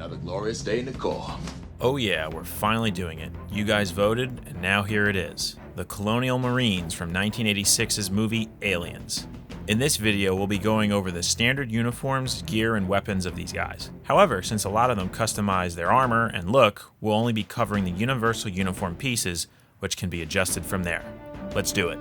Another glorious day in the Corps. Oh yeah, we're finally doing it. You guys voted, and now here it is. The Colonial Marines from 1986's movie Aliens. In this video, we'll be going over the standard uniforms, gear, and weapons of these guys. However, since a lot of them customize their armor and look, we'll only be covering the universal uniform pieces, which can be adjusted from there. Let's do it.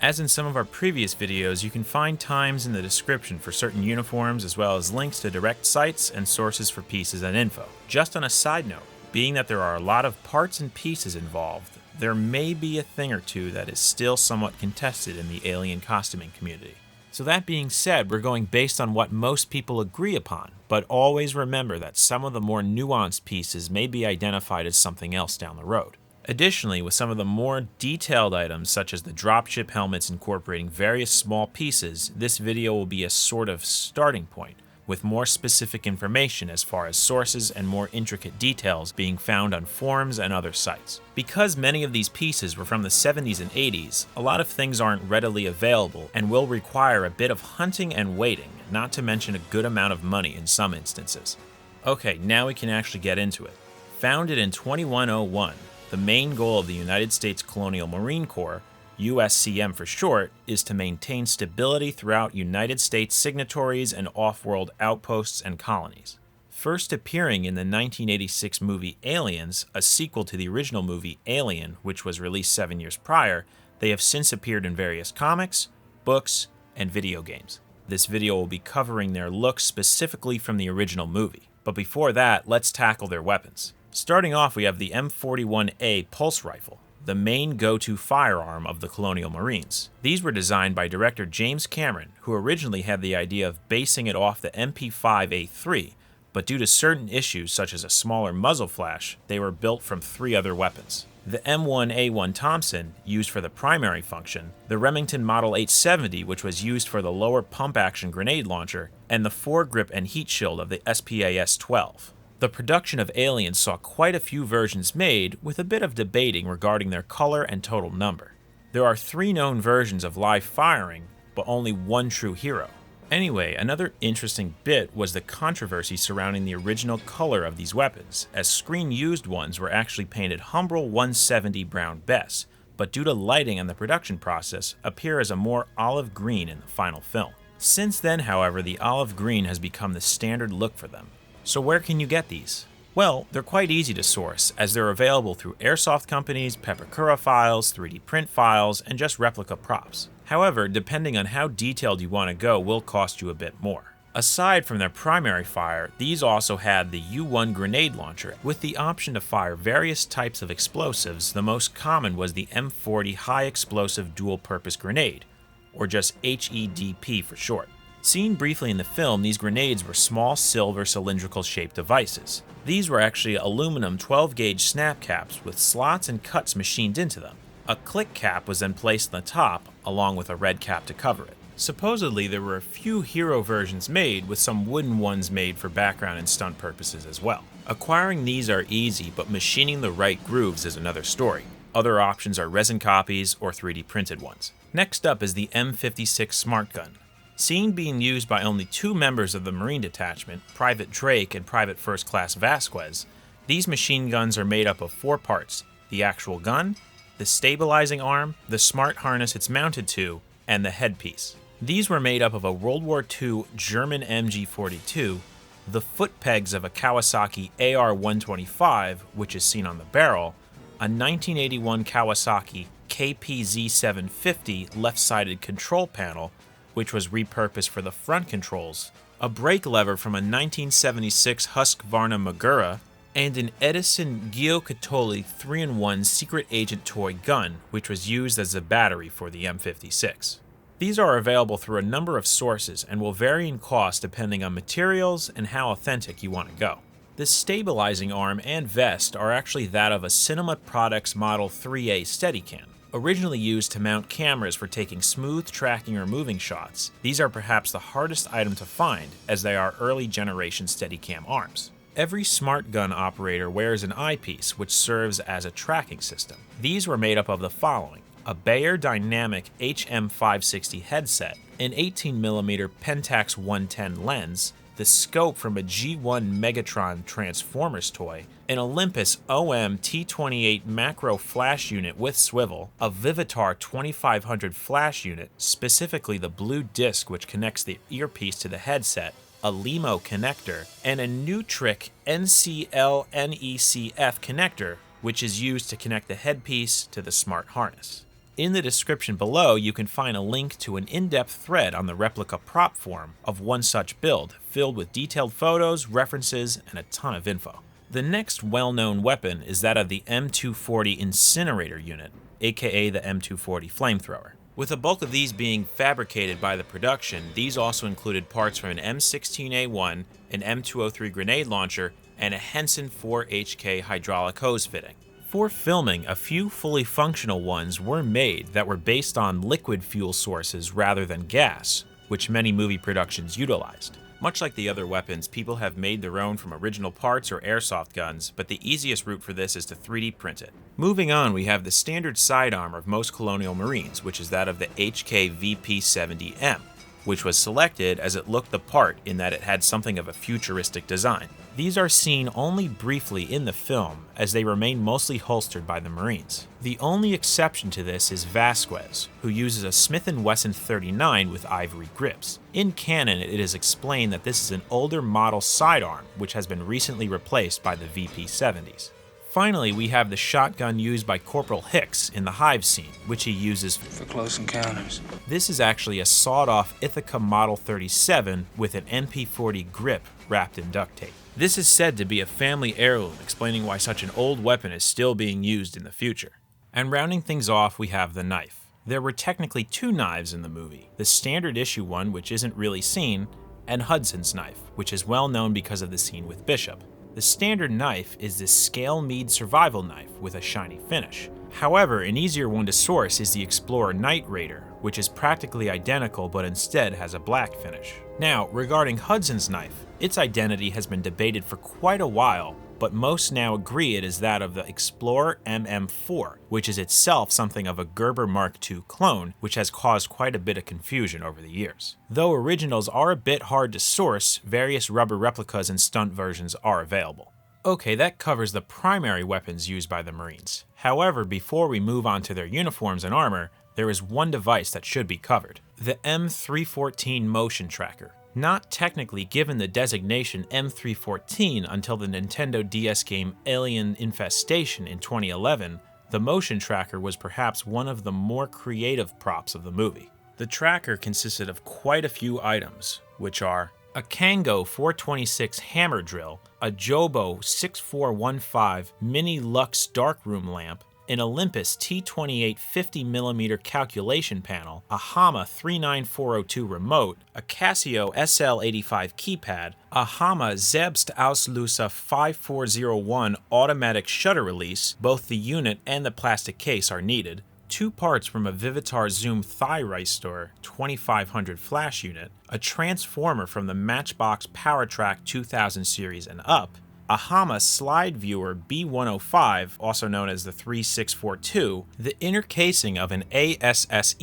As in some of our previous videos, you can find times in the description for certain uniforms as well as links to direct sites and sources for pieces and info. Just on a side note, being that there are a lot of parts and pieces involved, there may be a thing or two that is still somewhat contested in the alien costuming community. So that being said, we're going based on what most people agree upon, but always remember that some of the more nuanced pieces may be identified as something else down the road. Additionally, with some of the more detailed items such as the dropship helmets incorporating various small pieces, this video will be a sort of starting point, with more specific information as far as sources and more intricate details being found on forums and other sites. Because many of these pieces were from the 70s and 80s, a lot of things aren't readily available and will require a bit of hunting and waiting, not to mention a good amount of money in some instances. Okay, now we can actually get into it. Founded in 2101, the main goal of the United States Colonial Marine Corps, USCM for short, is to maintain stability throughout United States signatories and off-world outposts and colonies. First appearing in the 1986 movie Aliens, a sequel to the original movie Alien, which was released 7 years prior, they have since appeared in various comics, books, and video games. This video will be covering their looks specifically from the original movie. But before that, let's tackle their weapons. Starting off, we have the M41A pulse rifle, the main go-to firearm of the Colonial Marines. These were designed by director James Cameron, who originally had the idea of basing it off the MP5A3, but due to certain issues such as a smaller muzzle flash, they were built from 3 other weapons. The M1A1 Thompson, used for the primary function, the Remington Model 870, which was used for the lower pump-action grenade launcher, and the foregrip and heat shield of the SPAS-12. The production of Aliens saw quite a few versions made, with a bit of debating regarding their color and total number. There are 3 known versions of live firing, but only 1 true hero. Anyway, another interesting bit was the controversy surrounding the original color of these weapons, as screen-used ones were actually painted Humbrol 170 Brown Bess, but due to lighting and the production process, appear as a more olive green in the final film. Since then, however, the olive green has become the standard look for them. So where can you get these? Well, they're quite easy to source, as they're available through airsoft companies, Pepakura files, 3D print files, and just replica props. However, depending on how detailed you want to go will cost you a bit more. Aside from their primary fire, these also had the U1 grenade launcher, with the option to fire various types of explosives. The most common was the M40 high explosive dual purpose grenade, or just HEDP for short. Seen briefly in the film, these grenades were small silver cylindrical shaped devices. These were actually aluminum 12-gauge snap caps with slots and cuts machined into them. A click cap was then placed on the top, along with a red cap to cover it. Supposedly, there were a few hero versions made, with some wooden ones made for background and stunt purposes as well. Acquiring these are easy, but machining the right grooves is another story. Other options are resin copies or 3D printed ones. Next up is the M56 Smart Gun. Seen being used by only 2 members of the Marine Detachment, Private Drake and Private First Class Vasquez, these machine guns are made up of 4 parts: the actual gun, the stabilizing arm, the smart harness it's mounted to, and the headpiece. These were made up of a World War II German MG42, the foot pegs of a Kawasaki AR-125, which is seen on the barrel, a 1981 Kawasaki KPZ-750 left-sided control panel, which was repurposed for the front controls, a brake lever from a 1976 Husqvarna Magura, and an Edison Giocattoli 3-in-1 secret agent toy gun, which was used as a battery for the M56. These are available through a number of sources and will vary in cost depending on materials and how authentic you want to go. The stabilizing arm and vest are actually that of a Cinema Products Model 3A Steadicam. Originally used to mount cameras for taking smooth tracking or moving shots, these are perhaps the hardest item to find, as they are early generation Steadicam arms. Every smart gun operator wears an eyepiece, which serves as a tracking system. These were made up of the following: a Bayer Dynamic HM560 headset, an 18mm Pentax 110 lens, the scope from a G1 Megatron Transformers toy, an Olympus OM T28 macro flash unit with swivel, a Vivitar 2500 flash unit, specifically the blue disc which connects the earpiece to the headset, a LEMO connector, and a Nutric NCL-NECF connector, which is used to connect the headpiece to the smart harness. In the description below, you can find a link to an in-depth thread on the replica prop forum of one such build, filled with detailed photos, references, and a ton of info. The next well-known weapon is that of the M240 incinerator unit, aka the M240 flamethrower. With the bulk of these being fabricated by the production, these also included parts from an M16A1, an M203 grenade launcher, and a Henson 4HK hydraulic hose fitting. For filming, a few fully functional ones were made that were based on liquid fuel sources rather than gas, which many movie productions utilized. Much like the other weapons, people have made their own from original parts or airsoft guns, but the easiest route for this is to 3D print it. Moving on, we have the standard sidearm of most Colonial Marines, which is that of the HK VP70M, which was selected as it looked the part in that it had something of a futuristic design. These are seen only briefly in the film, as they remain mostly holstered by the Marines. The only exception to this is Vasquez, who uses a Smith & Wesson 39 with ivory grips. In canon, it is explained that this is an older model sidearm, which has been recently replaced by the VP70s. Finally, we have the shotgun used by Corporal Hicks in the Hive scene, which he uses for close encounters. This is actually a sawed-off Ithaca Model 37 with an M40 grip wrapped in duct tape. This is said to be a family heirloom, explaining why such an old weapon is still being used in the future. And rounding things off, we have the knife. There were technically two knives in the movie, the standard issue one, which isn't really seen, and Hudson's knife, which is well known because of the scene with Bishop. The standard knife is this scale mead survival knife with a shiny finish. However, an easier one to source is the Explorer Night Raider, which is practically identical but instead has a black finish. Now, regarding Hudson's knife, its identity has been debated for quite a while, but most now agree it is that of the Explorer MM4, which is itself something of a Gerber Mark II clone, which has caused quite a bit of confusion over the years. Though originals are a bit hard to source, various rubber replicas and stunt versions are available. Okay, that covers the primary weapons used by the Marines. However, before we move on to their uniforms and armor, there is one device that should be covered: the M314 motion tracker. Not technically given the designation M314 until the Nintendo DS game Alien Infestation in 2011, the motion tracker was perhaps one of the more creative props of the movie. The tracker consisted of quite a few items, which are a Kango 426 hammer drill, a Jobo 6415 mini Lux darkroom lamp, an Olympus T28 50mm calculation panel, a Hama 39402 remote, a Casio SL85 keypad, a Hama Selbstauslöser 5401 automatic shutter release, both the unit and the plastic case are needed, two parts from a Vivitar Zoom Thigh Restore 2500 flash unit, a transformer from the Matchbox PowerTrack 2000 series and up, a Hama Slide Viewer B105, also known as the 3642, the inner casing of an ASSESS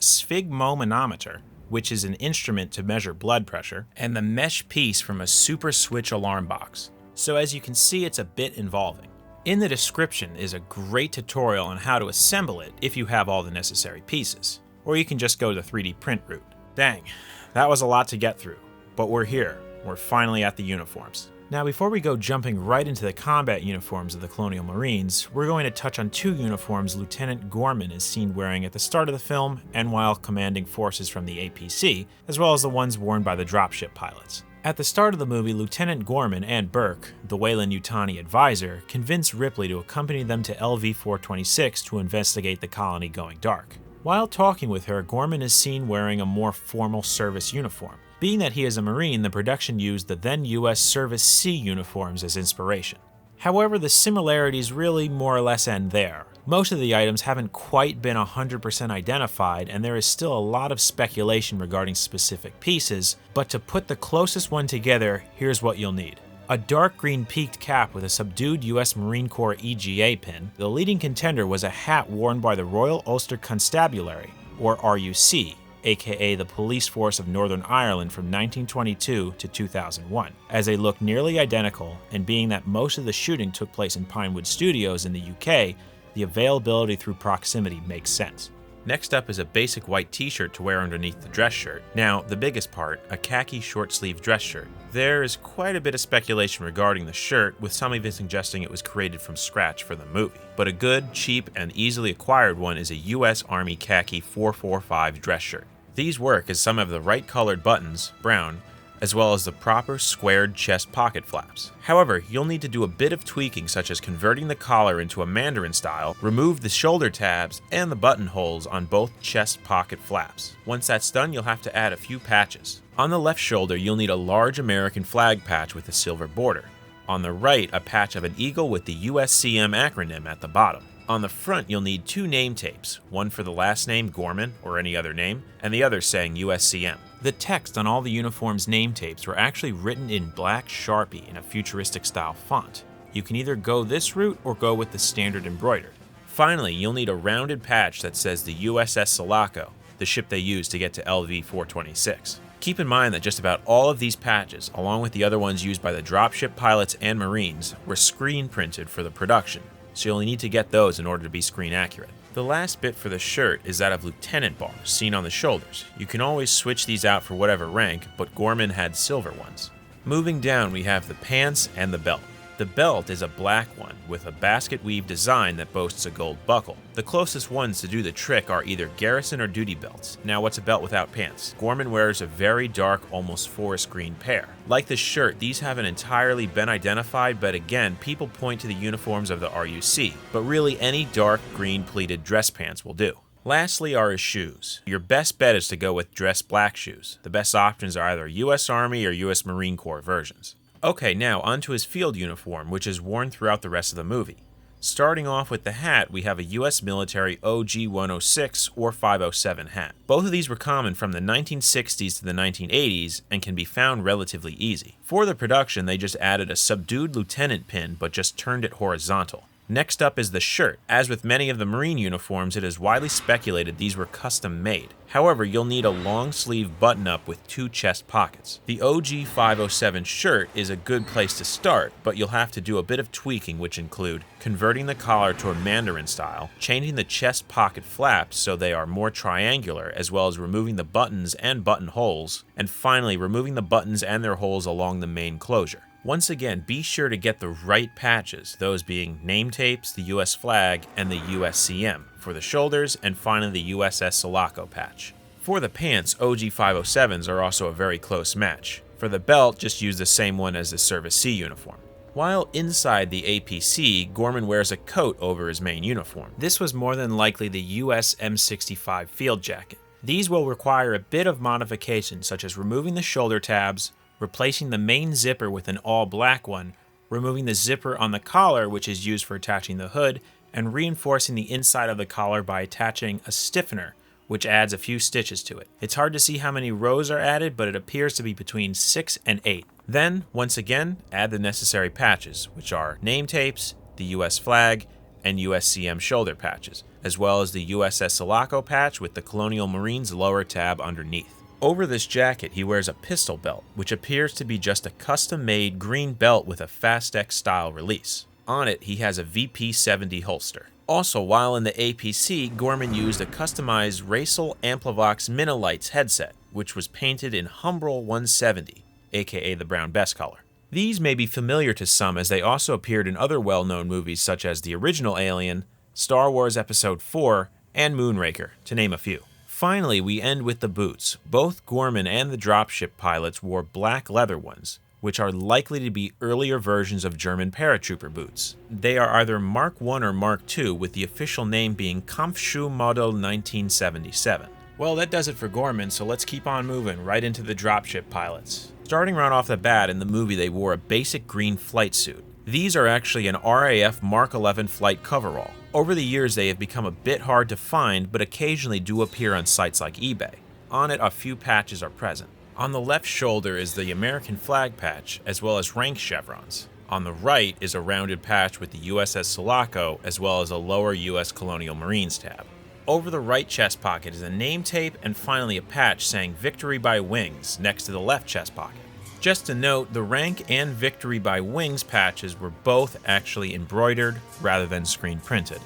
sphygmomanometer, which is an instrument to measure blood pressure, and the mesh piece from a Super Switch alarm box. So as you can see, it's a bit involving. In the description is a great tutorial on how to assemble it if you have all the necessary pieces, or you can just go the 3D print route. Dang, that was a lot to get through, but we're here. We're finally at the uniforms. Now, before we go jumping right into the combat uniforms of the Colonial Marines, we're going to touch on two uniforms Lieutenant Gorman is seen wearing at the start of the film and while commanding forces from the APC, as well as the ones worn by the Dropship Pilots. At the start of the movie, Lieutenant Gorman and Burke, the Weyland-Yutani advisor, convince Ripley to accompany them to LV-426 to investigate the colony going dark. While talking with her, Gorman is seen wearing a more formal service uniform. Being that he is a Marine, the production used the then US Service C uniforms as inspiration. However, the similarities really more or less end there. Most of the items haven't quite been 100% identified, and there is still a lot of speculation regarding specific pieces, but to put the closest one together, here's what you'll need. A dark green peaked cap with a subdued US Marine Corps EGA pin, the leading contender was a hat worn by the Royal Ulster Constabulary, or RUC, aka the Police Force of Northern Ireland from 1922 to 2001, as they look nearly identical, and being that most of the shooting took place in Pinewood Studios in the UK, the availability through proximity makes sense. Next up is a basic white t-shirt to wear underneath the dress shirt. Now, the biggest part, a khaki short-sleeve dress shirt. There is quite a bit of speculation regarding the shirt, with some even suggesting it was created from scratch for the movie. But a good, cheap, and easily acquired one is a US Army khaki 445 dress shirt. These work as some have the right colored buttons, brown, as well as the proper squared chest pocket flaps. However, you'll need to do a bit of tweaking, such as converting the collar into a Mandarin style, remove the shoulder tabs and the buttonholes on both chest pocket flaps. Once that's done, you'll have to add a few patches. On the left shoulder, you'll need a large American flag patch with a silver border. On the right, a patch of an eagle with the USCM acronym at the bottom. On the front, you'll need 2 name tapes, one for the last name Gorman or any other name, and the other saying USCM. The text on all the uniform's name tapes were actually written in black Sharpie in a futuristic style font. You can either go this route or go with the standard embroidered. Finally, you'll need a rounded patch that says the USS Sulaco, the ship they used to get to LV-426. Keep in mind that just about all of these patches, along with the other ones used by the Dropship Pilots and Marines, were screen printed for the production, so you'll need to get those in order to be screen accurate. The last bit for the shirt is that of lieutenant bars, seen on the shoulders. You can always switch these out for whatever rank, but Gorman had silver ones. Moving down, we have the pants and the belt. The belt is a black one with a basket weave design that boasts a gold buckle. The closest ones to do the trick are either garrison or duty belts. Now, what's a belt without pants? Gorman wears a very dark, almost forest green pair. Like the shirt, these haven't entirely been identified, but again, people point to the uniforms of the RUC, but really any dark green pleated dress pants will do. Lastly are his shoes. Your best bet is to go with dress black shoes. The best options are either US Army or US Marine Corps versions. Okay, now onto his field uniform, which is worn throughout the rest of the movie. Starting off with the hat, we have a US military OG 106 or 507 hat. Both of these were common from the 1960s to the 1980s and can be found relatively easy. For the production, they just added a subdued lieutenant pin but just turned it horizontal. Next up is the shirt. As with many of the Marine uniforms, it is widely speculated these were custom made. However, you'll need a long sleeve button-up with 2 chest pockets. The OG 507 shirt is a good place to start, but you'll have to do a bit of tweaking, which include converting the collar to a Mandarin style, changing the chest pocket flaps so they are more triangular, as well as removing the buttons and buttonholes, and finally removing the buttons and their holes along the main closure. Once again, be sure to get the right patches, those being name tapes, the US flag, and the USCM for the shoulders, and finally the USS Sulaco patch. For the pants, OG 507s are also a very close match. For the belt, just use the same one as the Service C uniform. While inside the APC, Gorman wears a coat over his main uniform. This was more than likely the US M65 field jacket. These will require a bit of modification, such as removing the shoulder tabs, replacing the main zipper with an all-black one, removing the zipper on the collar, which is used for attaching the hood, and reinforcing the inside of the collar by attaching a stiffener, which adds a few stitches to it. It's hard to see how many rows are added, but it appears to be between 6 and 8. Then, once again, add the necessary patches, which are name tapes, the US flag, and USCM shoulder patches, as well as the USS Sulaco patch with the Colonial Marines lower tab underneath. Over this jacket, he wears a pistol belt, which appears to be just a custom-made green belt with a Fast-X style release. On it, he has a VP-70 holster. Also, while in the APC, Gorman used a customized Racel Amplivox Minilights headset, which was painted in Humbrol 170, aka the brown best color. These may be familiar to some, as they also appeared in other well-known movies such as the original Alien, Star Wars Episode 4, and Moonraker, to name a few. Finally, we end with the boots. Both Gorman and the Dropship Pilots wore black leather ones, which are likely to be earlier versions of German paratrooper boots. They are either Mark I or Mark II, with the official name being Kampfschuh Model 1977. Well, that does it for Gorman, so let's keep on moving right into the Dropship Pilots. Starting right off the bat, in the movie they wore a basic green flight suit. These are actually an RAF Mark 11 flight coverall. Over the years they have become a bit hard to find, but occasionally do appear on sites like eBay. On it, a few patches are present. On the left shoulder is the American flag patch, as well as rank chevrons. On the right is a rounded patch with the USS Sulaco, as well as a lower US Colonial Marines tab. Over the right chest pocket is a name tape and finally a patch saying Victory by Wings next to the left chest pocket. Just to note, the rank and Victory by Wings patches were both actually embroidered rather than screen printed.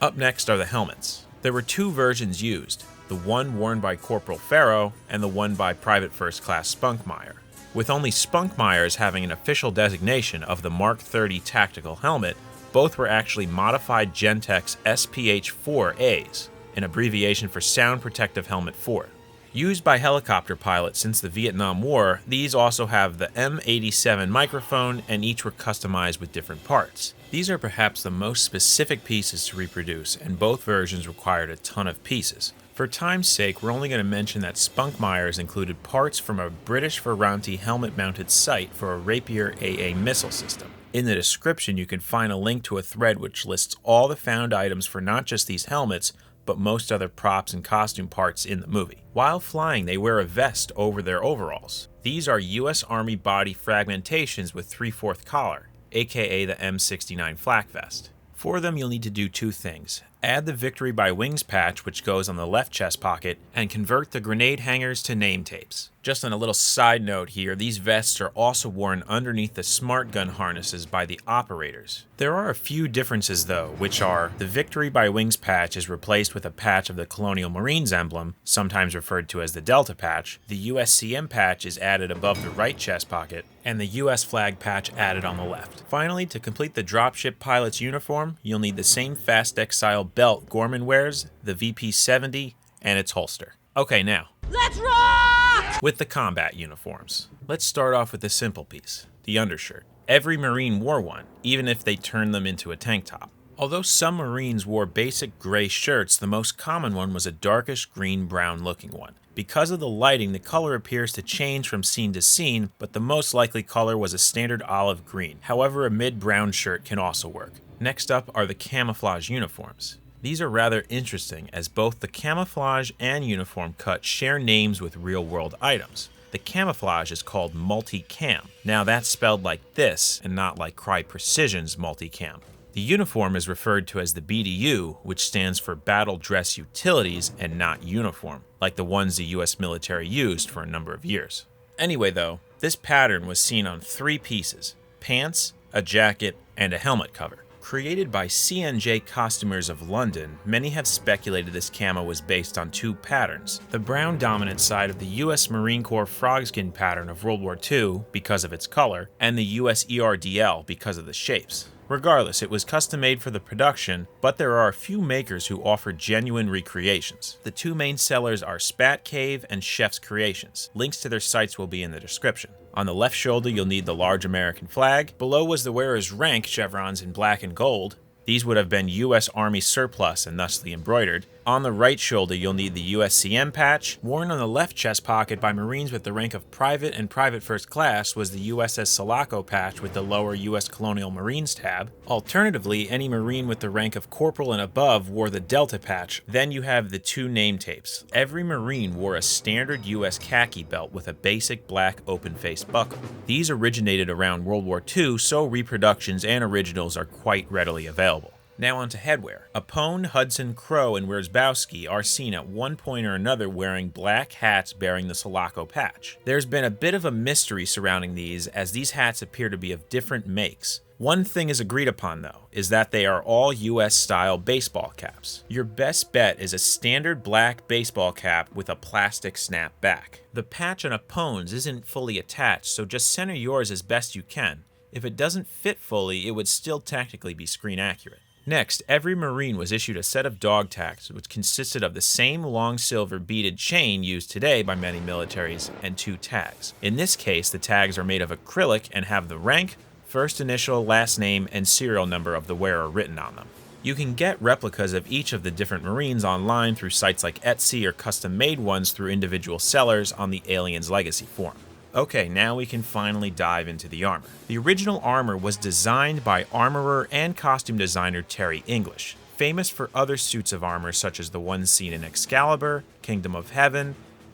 Up next are the helmets. There were two versions used, the one worn by Corporal Farrow and the one by Private First Class Spunkmeyer, with only Spunkmeyer's having an official designation of the Mark 30 tactical helmet. Both were actually modified Gentex SPH-4As, an abbreviation for Sound Protective Helmet 4. Used by helicopter pilots since the Vietnam War, these also have the M87 microphone and each were customized with different parts. These are perhaps the most specific pieces to reproduce, and both versions required a ton of pieces. For time's sake, we're only going to mention that Spunkmeyer's included parts from a British Ferranti helmet-mounted sight for a Rapier AA missile system. In the description, you can find a link to a thread which lists all the found items for not just these helmets, but most other props and costume parts in the movie. While flying, they wear a vest over their overalls. These are US Army body fragmentations with 3/4 collar, aka the M69 flak vest. For them, you'll need to do two things. Add the Victory by Wings patch, which goes on the left chest pocket, and convert the grenade hangers to name tapes. Just on a little side note here, these vests are also worn underneath the smart gun harnesses by the operators. There are a few differences though, which are the Victory by Wings patch is replaced with a patch of the Colonial Marines emblem, sometimes referred to as the Delta patch, the USCM patch is added above the right chest pocket, and the US flag patch added on the left. Finally, to complete the Dropship Pilots uniform, you'll need the same Fast X style belt Gorman wears, the VP70, and its holster. Okay, now, let's rock! With the combat uniforms. Let's start off with the simple piece, the undershirt. Every Marine wore one, even if they turned them into a tank top. Although some Marines wore basic gray shirts, the most common one was a darkish green-brown looking one. Because of the lighting, the color appears to change from scene to scene, but the most likely color was a standard olive green. However, a mid-brown shirt can also work. Next up are the camouflage uniforms. These are rather interesting as both the camouflage and uniform cut share names with real-world items. The camouflage is called multi-cam. Now that's spelled like this and not like Cry Precision's multi-cam. The uniform is referred to as the BDU, which stands for Battle Dress Utilities and not uniform, like the ones the US military used for a number of years. Anyway though, this pattern was seen on 3 pieces: pants, a jacket, and a helmet cover. Created by CNJ Costumers of London, many have speculated this camo was based on 2 patterns. The brown dominant side of the US Marine Corps frogskin pattern of World War II because of its color, and the US ERDL because of the shapes. Regardless, it was custom made for the production, but there are a few makers who offer genuine recreations. The 2 main sellers are Spatcave and Chef's Creations. Links to their sites will be in the description. On the left shoulder, you'll need the large American flag. Below was the wearer's rank chevrons in black and gold. These would have been US Army surplus and thusly embroidered. On the right shoulder, you'll need the USCM patch. Worn on the left chest pocket by Marines with the rank of Private and Private First Class was the USS Sulaco patch with the lower US Colonial Marines tab. Alternatively, any Marine with the rank of Corporal and above wore the Delta patch. Then you have the 2 name tapes. Every Marine wore a standard US khaki belt with a basic black open-faced buckle. These originated around World War II, so reproductions and originals are quite readily available. Now on to headwear. Apone, Hudson, Crow, and Wierzbowski are seen at one point or another wearing black hats bearing the Sulaco patch. There's been a bit of a mystery surrounding these, as these hats appear to be of different makes. One thing is agreed upon though, is that they are all US style baseball caps. Your best bet is a standard black baseball cap with a plastic snap back. The patch on Apone's isn't fully attached, so just center yours as best you can. If it doesn't fit fully, it would still technically be screen accurate. Next, every Marine was issued a set of dog tags, which consisted of the same long silver beaded chain used today by many militaries and 2 tags. In this case, the tags are made of acrylic and have the rank, first initial, last name, and serial number of the wearer written on them. You can get replicas of each of the different Marines online through sites like Etsy or custom-made ones through individual sellers on the Aliens Legacy forum. Okay, now we can finally dive into the armor. The original armor was designed by armorer and costume designer Terry English, famous for other suits of armor such as the ones seen in Excalibur, Kingdom of Heaven,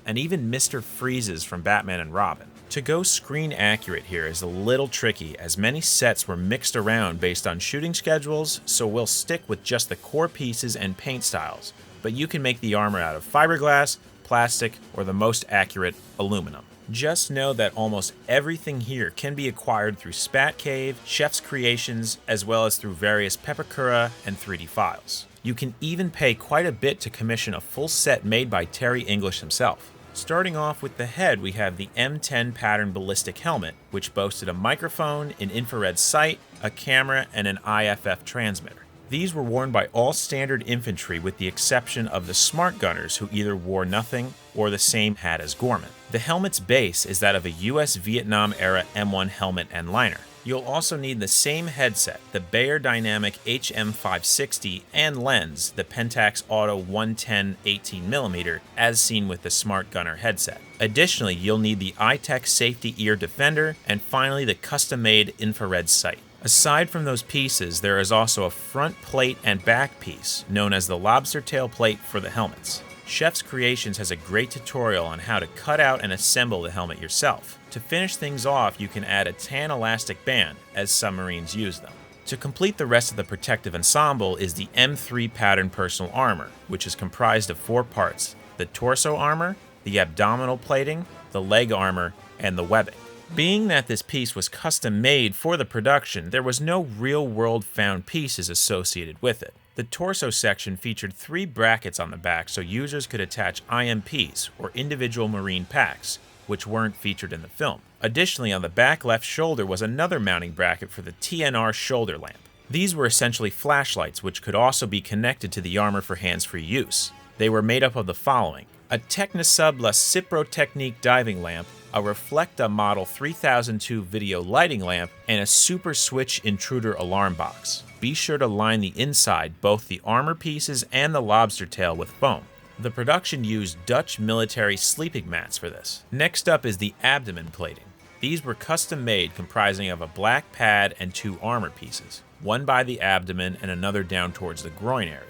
and even Mr. Freeze's from Batman and Robin. To go screen accurate here is a little tricky, as many sets were mixed around based on shooting schedules, so we'll stick with just the core pieces and paint styles, but you can make the armor out of fiberglass, plastic, or the most accurate, aluminum. Just know that almost everything here can be acquired through Spatcave, Chef's Creations, as well as through various Pepakura and 3D files. You can even pay quite a bit to commission a full set made by Terry English himself. Starting off with the head, we have the M10 pattern ballistic helmet, which boasted a microphone, an infrared sight, a camera, and an IFF transmitter. These were worn by all standard infantry with the exception of the smart gunners, who either wore nothing or the same hat as Gorman. The helmet's base is that of a US Vietnam era M1 helmet and liner. You'll also need the same headset, the Bayer Dynamic HM560, and lens, the Pentax Auto 110 18mm, as seen with the Smart Gunner headset. Additionally, you'll need the iTech Safety Ear Defender, and finally the custom-made infrared sight. Aside from those pieces, there is also a front plate and back piece, known as the lobster tail plate for the helmets. Chef's Creations has a great tutorial on how to cut out and assemble the helmet yourself. To finish things off, you can add a tan elastic band, as some Marines use them. To complete the rest of the protective ensemble is the M3 pattern personal armor, which is comprised of 4 parts: the torso armor, the abdominal plating, the leg armor, and the webbing. Being that this piece was custom made for the production, there was no real-world found pieces associated with it. The torso section featured 3 brackets on the back so users could attach IMPs, or individual Marine packs, which weren't featured in the film. Additionally, on the back left shoulder was another mounting bracket for the TNR shoulder lamp. These were essentially flashlights, which could also be connected to the armor for hands-free use. They were made up of the following: a Technisub La Cipro Technique diving lamp, a Reflecta Model 3002 video lighting lamp, and a Super Switch intruder alarm box. Be sure to line the inside, both the armor pieces and the lobster tail, with foam. The production used Dutch military sleeping mats for this. Next up is the abdomen plating. These were custom made, comprising of a black pad and 2 armor pieces, one by the abdomen and another down towards the groin area.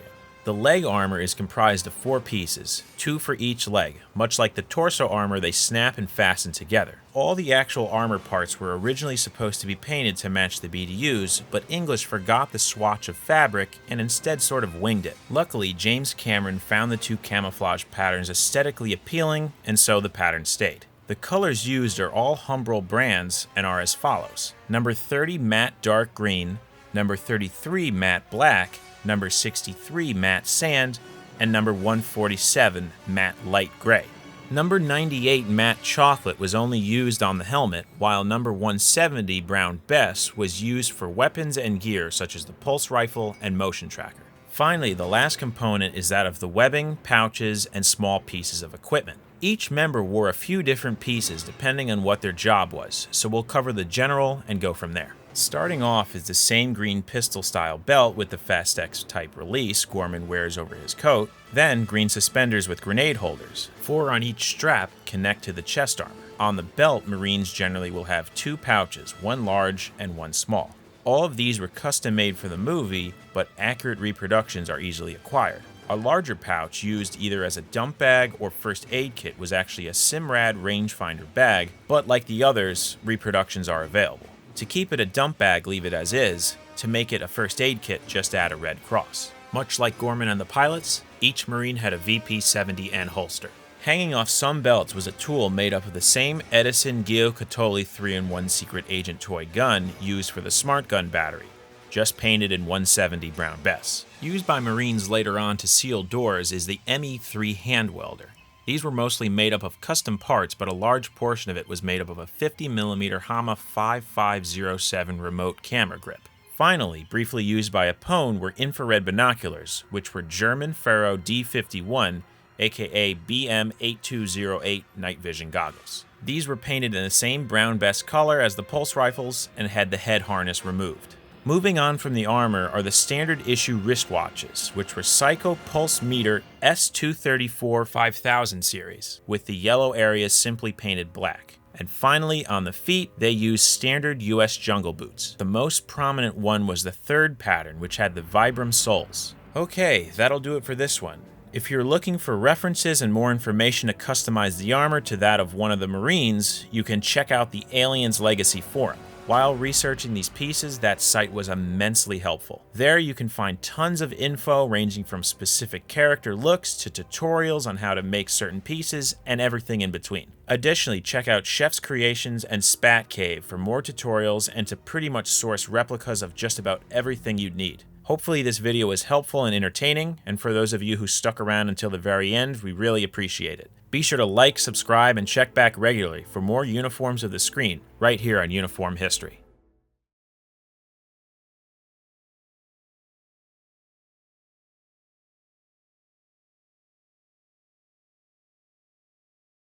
The leg armor is comprised of 4 pieces, 2 for each leg. Much like the torso armor, they snap and fasten together. All the actual armor parts were originally supposed to be painted to match the BDUs, but English forgot the swatch of fabric and instead sort of winged it. Luckily, James Cameron found the 2 camouflage patterns aesthetically appealing, and so the pattern stayed. The colors used are all Humbrol brands and are as follows: number 30 matte dark green, number 33 matte black, number 63 matte sand, and number 147 matte light gray. Number 98 matte chocolate was only used on the helmet, while number 170 brown bess was used for weapons and gear such as the pulse rifle and motion tracker. Finally, the last component is that of the webbing, pouches, and small pieces of equipment. Each member wore a few different pieces depending on what their job was, so we'll cover the general and go from there. Starting off is the same green pistol-style belt with the Fastex type release Gorman wears over his coat, then green suspenders with grenade holders. 4 on each strap connect to the chest armor. On the belt, Marines generally will have 2 pouches, one large and one small. All of these were custom made for the movie, but accurate reproductions are easily acquired. A larger pouch, used either as a dump bag or first aid kit, was actually a Simrad rangefinder bag, but like the others, reproductions are available. To keep it a dump bag, leave it as is. To make it a first aid kit, just add a red cross. Much like Gorman and the pilots, each Marine had a VP-70N holster. Hanging off some belts was a tool made up of the same Edison Giocattoli 3-in-1 secret agent toy gun used for the smart gun battery, just painted in 170 brown bess. Used by Marines later on to seal doors is the ME3 hand welder. These were mostly made up of custom parts, but a large portion of it was made up of a 50mm Hama 5507 remote camera grip. Finally, briefly used by Apone were infrared binoculars, which were German Faro D51, aka BM8208 night vision goggles. These were painted in the same brown bess color as the pulse rifles and had the head harness removed. Moving on from the armor are the standard issue wristwatches, which were Psycho Pulse Meter S234 5000 series, with the yellow areas simply painted black. And finally, on the feet, they used standard US jungle boots. The most prominent one was the 3rd pattern, which had the Vibram soles. Okay, that'll do it for this one. If you're looking for references and more information to customize the armor to that of one of the Marines, you can check out the Aliens Legacy forum. While researching these pieces, that site was immensely helpful. There you can find tons of info ranging from specific character looks to tutorials on how to make certain pieces and everything in between. Additionally, check out Chef's Creations and Spatcave for more tutorials and to pretty much source replicas of just about everything you'd need. Hopefully this video was helpful and entertaining, and for those of you who stuck around until the very end, we really appreciate it. Be sure to like, subscribe, and check back regularly for more Uniforms of the Screen right here on Uniform History.